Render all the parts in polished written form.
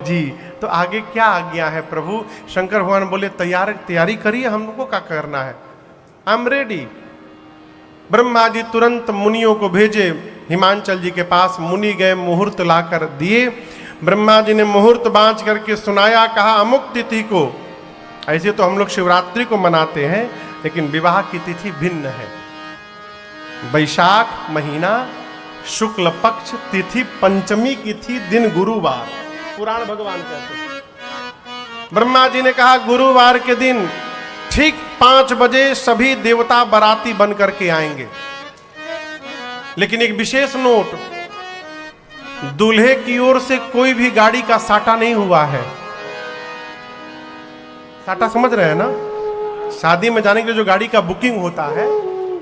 जी। तो आगे क्या आज्ञा है प्रभु? शंकर भगवान बोले तैयारी करिए, हम लोगों को क्या करना है, I am ready. Brahma ji तुरंत मुनियों को भेजे हिमांचल जी के पास। मुनि गए, मुहूर्त लाकर दिए। ब्रह्मा जी ने मुहूर्त बांच करके सुनाया, कहा अमुक तिथि को, ऐसे तो हम लोग शिवरात्रि को मनाते हैं लेकिन विवाह की तिथि भिन्न है। वैशाख महीना शुक्ल पक्ष तिथि पंचमी की थी, दिन गुरुवार, पुराण भगवान कहते हैं। ब्रह्मा जी ने कहा गुरुवार के दिन ठीक 5 बजे सभी देवता बाराती बन करके आएंगे। लेकिन एक विशेष नोट, दूल्हे की ओर से कोई भी गाड़ी का साटा नहीं हुआ है। साटा समझ रहे हैं ना? शादी में जाने के लिए जो गाड़ी का बुकिंग होता है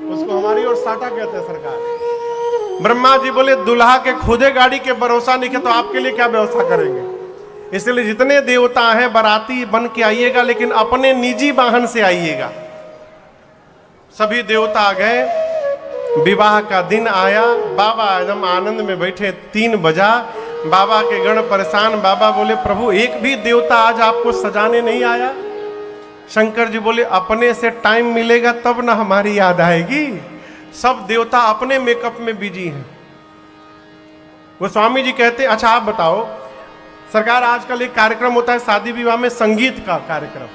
उसको हमारी ओर साटा कहते हैं सरकार। ब्रह्मा जी बोले दुल्हा के खुदे गाड़ी के भरोसा नहीं है तो आपके लिए क्या व्यवस्था करेंगे। इसलिए जितने देवता हैं बाराती बन के आइएगा, लेकिन अपने निजी वाहन से आइएगा। सभी देवता गए, विवाह का दिन आया। बाबा एकदम आनंद में बैठे, 3 बजा। बाबा के गण परेशान। बाबा बोले प्रभु एक भी देवता आज आपको सजाने नहीं आया? शंकर जी बोले अपने से टाइम मिलेगा तब ना हमारी याद आएगी। सब देवता अपने मेकअप में बिजी हैं। गोस्वामी जी कहते अच्छा आप बताओ, सरकार आजकल एक कार्यक्रम होता है शादी विवाह में, संगीत का कार्यक्रम,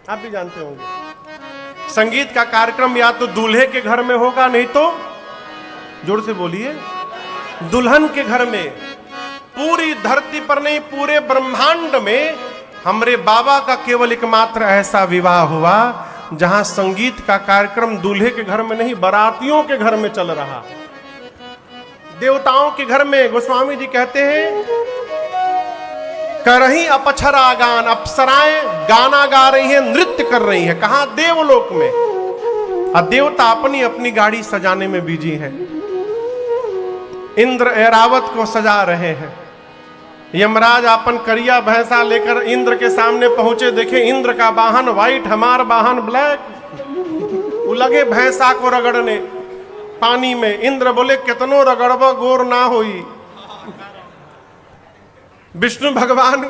आप भी जानते होंगे। संगीत का कार्यक्रम या तो दूल्हे के घर में होगा, नहीं तो जोर से बोलिए दुल्हन के घर में। पूरी धरती पर नहीं, पूरे ब्रह्मांड में हमरे बाबा का केवल एकमात्र ऐसा विवाह हुआ जहां संगीत का कार्यक्रम दूल्हे के घर में नहीं, बारातियों के घर में चल रहा, देवताओं के घर में। गोस्वामी जी कहते हैं करही अपक्षरा गान, अप्सराएं गाना गा रही हैं, नृत्य कर रही हैं। कहां? देवलोक में। और देवता अपनी अपनी गाड़ी सजाने में बिजी हैं। इंद्र ऐरावत को सजा रहे हैं। यमराज अपन करिया भैंसा लेकर इंद्र के सामने पहुंचे। देखे इंद्र का वाहन व्हाइट, हमार वाहन ब्लैक। वो लगे भैंसा को रगड़ने पानी में। इंद्र बोले कितनो रगड़बा गोर ना होई। विष्णु भगवान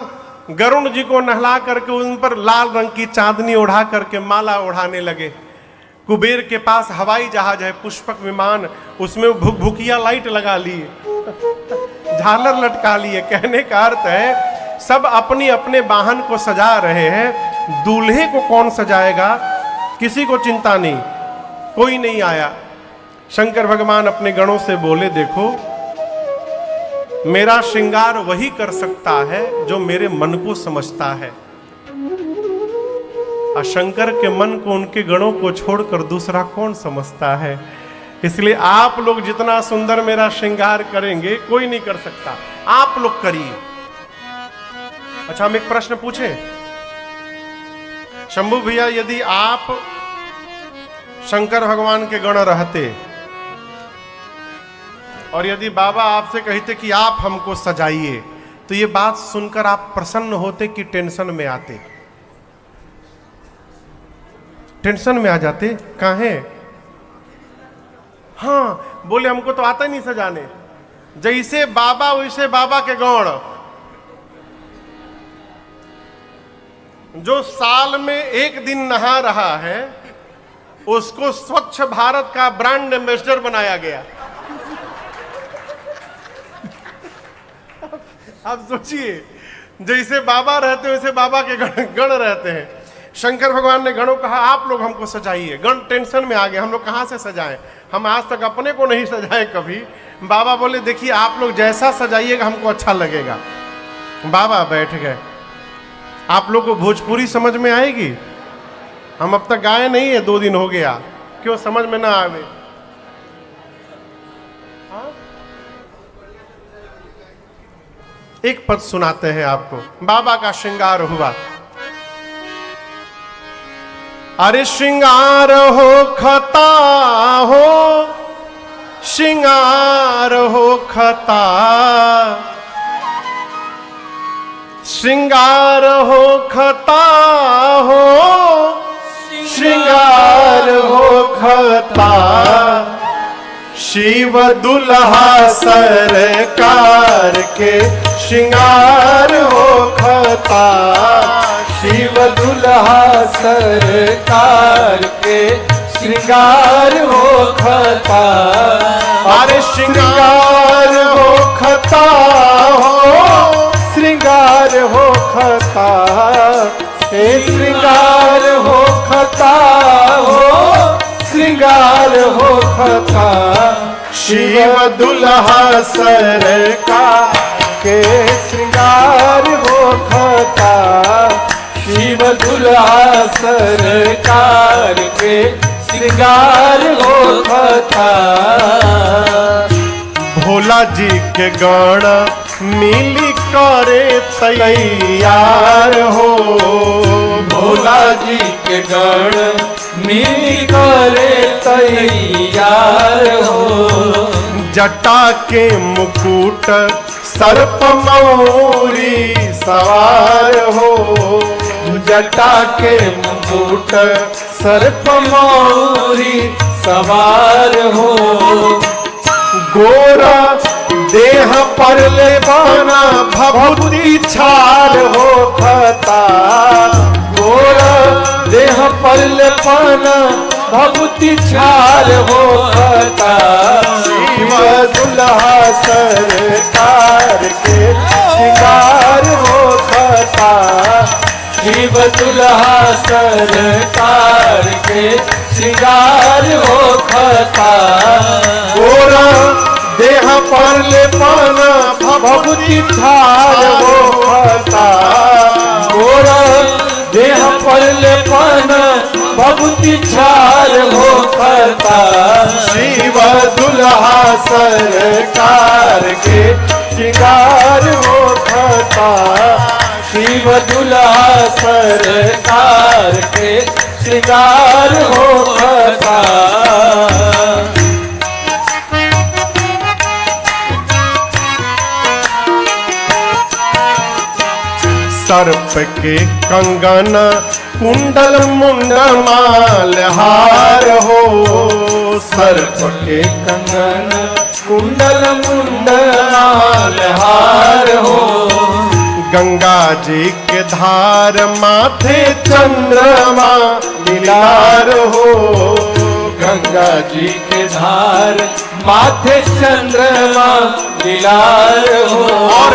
गरुण जी को नहला करके उन पर लाल रंग की चांदनी ओढ़ा करके माला ओढ़ाने लगे। कुबेर के पास हवाई जहाज है, पुष्पक विमान, उसमें भुकिया लाइट लगा लिए, झालर लटका लिए। कहने का अर्थ है सब अपनी अपने वाहन को सजा रहे हैं। दूल्हे को कौन सजाएगा किसी को चिंता नहीं, कोई नहीं आया। शंकर भगवान अपने गणों से बोले देखो मेरा श्रृंगार वही कर सकता है जो मेरे मन को समझता है। और शंकर के मन को, उनके गणों को छोड़कर दूसरा कौन समझता है। इसलिए आप लोग जितना सुंदर मेरा श्रृंगार करेंगे कोई नहीं कर सकता, आप लोग करिए। अच्छा हम एक प्रश्न पूछे शंभू भैया, यदि आप शंकर भगवान के गण रहते और यदि बाबा आपसे कहते कि आप हमको सजाइए, तो ये बात सुनकर आप प्रसन्न होते कि टेंशन में आते? टेंशन में आ जाते। काहे? हाँ बोले हमको तो आता ही नहीं सजाने। जैसे बाबा वैसे बाबा के गौड़। जो साल में 1 दिन नहा रहा है उसको स्वच्छ भारत का ब्रांड एम्बेसडर बनाया गया। आप सोचिए जैसे बाबा रहते वैसे बाबा के गण रहते हैं। शंकर भगवान ने गणों कहा आप लोग हमको सजाइए। गण टेंशन में आ गए, हम लोग कहाँ से सजाएं, हम आज तक अपने को नहीं सजाए कभी। बाबा बोले देखिए आप लोग जैसा सजाइएगा हमको अच्छा लगेगा। बाबा बैठ गए। आप लोग को भोजपुरी समझ में आएगी? हम अब तक गाए नहीं है, 2 दिन हो गया, क्यों समझ में ना आवे? एक पद सुनाते हैं आपको। बाबा का श्रृंगार हुआ। अरे श्रृंगार हो खता हो, श्रृंगार हो खता, श्रृंगार हो खता हो, श्रृंगार हो खता, शिव दुल्हा सरकार के श्रृंगार हो खता। सरकार के श्रृंगार हो खता। अरे श्रृंगार हो खता हो, श्रृंगार हो खता, हे श्रृंगार हो खता हो, श्रृंगार हो खता। शिव दुल्हा सरकार के श्रृंगार हो खता, शिव दुल्हा सरकार के श्रृंगार हो खता। भोला जी के गण मिली करे तैयार हो, भोला जी के गण मिली करे तैयार हो। जटा के मुकुट सर्प मौरी सवार हो, जटा के मुकुट सर्प मौरी सवार हो। गोरा देह पर ले बाना भभूति छार हो खता, गोरा देह पर ले पाना भभूति छार हो खता। शिव दुल्हा सरकार के श्रृंगार हो खता, शिव दुल्हा सरकार के श्रृंगार हो खता। गोरा देह पर ले पाना भभूति छार हो खता, गोरा देह पर ले पाना भभूति छार हो खता। शिव दुल्हा सरकार के श्रृंगार हो खता, शिव दुल्हा सरकार के श्रृंगार हो खता। सर्प के कंगन कुंडल मुंडल मालहार हो, सर्प के कंगन कुंडल मुंडल मालहार हो। गंगा जी के धार माथे चंद्रमा लीलार हो, गंगा जी के धार माथे चंद्रमा लीलार हो। और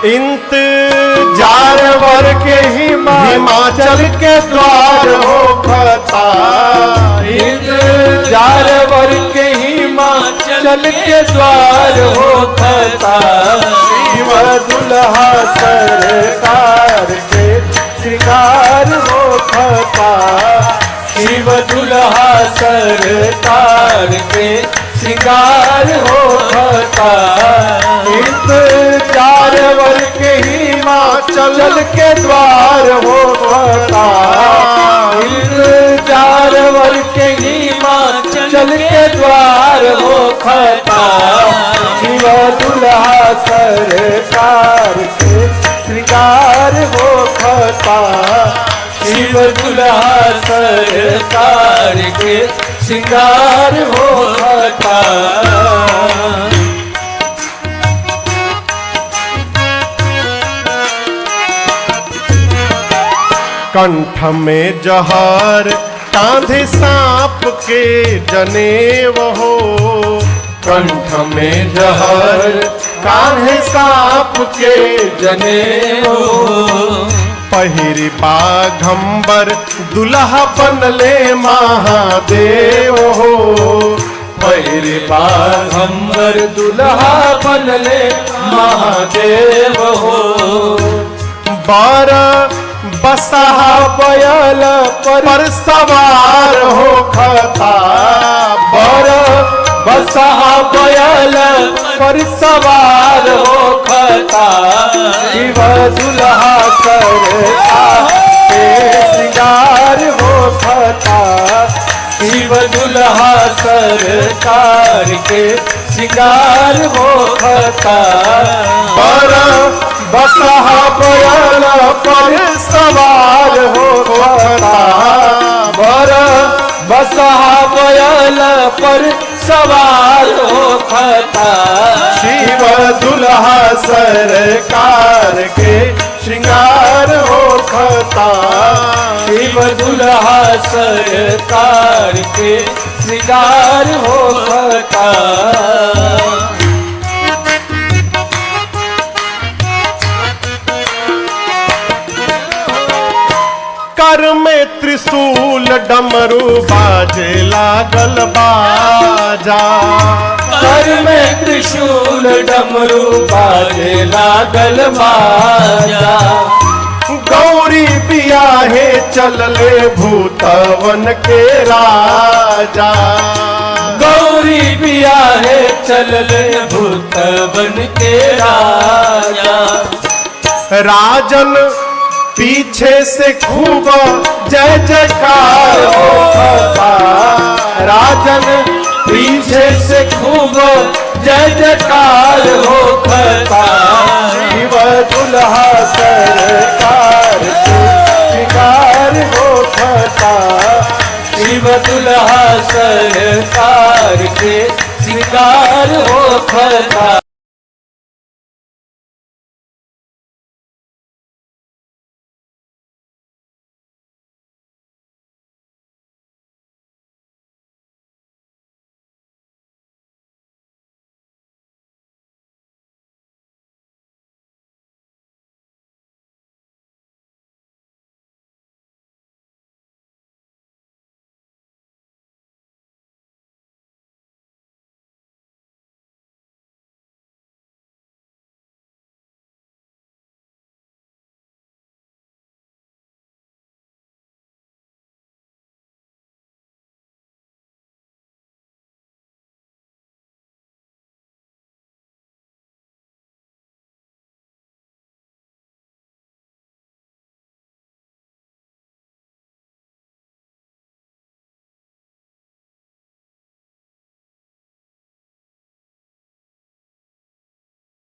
इंतजार वर के हिमाचल के द्वार हो खता, इंतजार वर के हिमाचल के द्वार हो खता। शिव दुल्हा सरकार के श्रृंगार हो खता, शिव दुल्हा सरकार के श्रृंगार हो खता। इंतजार वर के हिमाचल के द्वार हो खता, इंतजार वर के हिमाचल के द्वार हो खता। शिव दुल्हा सरकार के श्रृंगार हो खता, शिव दुल्हा सरकार के श्रृंगार हो खता। कंठ में जहर कांधे सांप के जनेव हो, कंठ में जहर कान्हे सांप के जनेऊ। पहिरी बाघंबर दुल्हा बनले महादेव हो, पहिरी बाघंबर दुल्हा बनले महादेव हो। बार बसहा बैल पर सवार हो खता, बर बसहा बैल पर सवार हो खता। शिव दुल्हा सरकार के श्रृंगार हो खता, शिव दुल्हा सरकार के श्रृंगार हो खता। पर बसहा बैल पर सवार हो खता, बर बसहा बैल पर सवार हो खता। शिव दुल्हा सरकार के श्रृंगार हो खता, शिव दुल्हा सरकार के श्रृंगार होता। कर में त्रिशूल डमरू बाजे लागल बाजा। कर में त्रिशूल डमरू बाजे लागल बाजा। गौरी बियाहे चलले भूतवन के राजा। गौरी बियाहे चलले भूतवन के राजा। राजन पीछे से खूब जय जयकार होता। राजन पीछे से खूब जय जयकार होता। शिव दुल्हा सरकार के श्रृंगार होता। शिव दुल्हा सरकार के श्रृंगार होता।